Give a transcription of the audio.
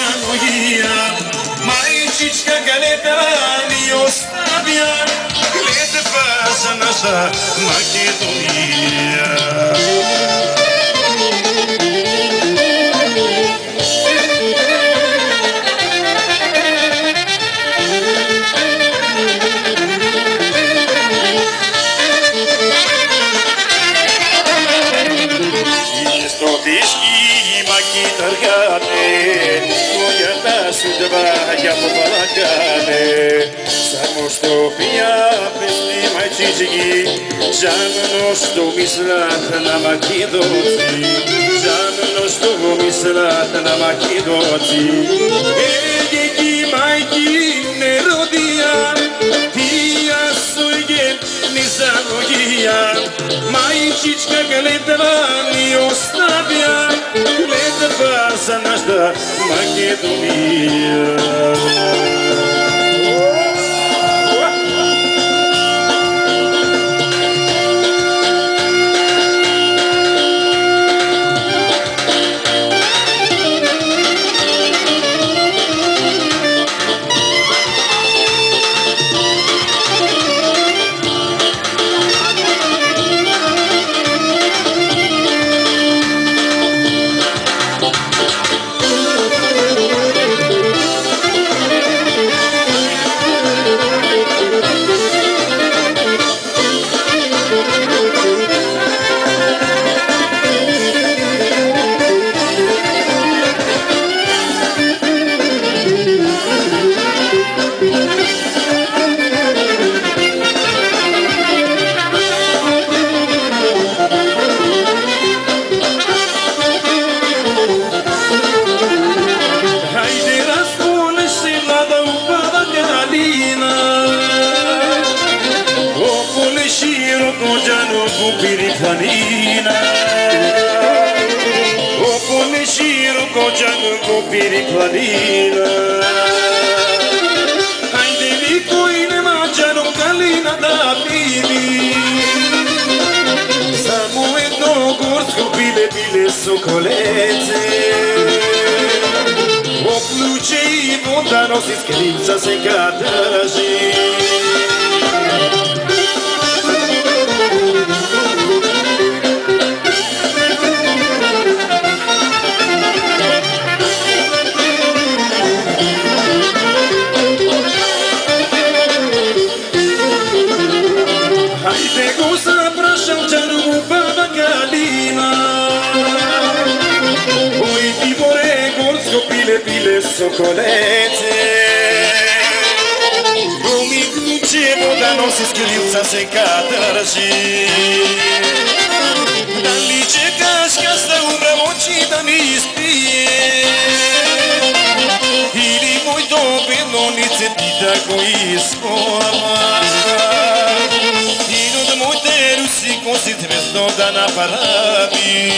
Nizanoia, Maičička galėta Ostravija, Lietuva naša Makedonija. Я побалакали, само что пия песни майчички, жадно что мислят на македонци, жадно что мислят на македонци. Егеки майки не родия, тия суйген не заногия, майчичка гледала не оставя, гледала за нашата Македония. Piriplanina, haide vicoine mangiano calina da bibi, Samuel gorsko bile sokolece, o pluce i voda nosi skrinca se kadaži. Bile sokolece, Rumi kluče voda nosi skrilca se katarži. Da li čekaš kad se umrem oči da mi ispije, ili moj dobednonice ti tako iskova, ili od moj terusi kosi zvezdo da naparavi.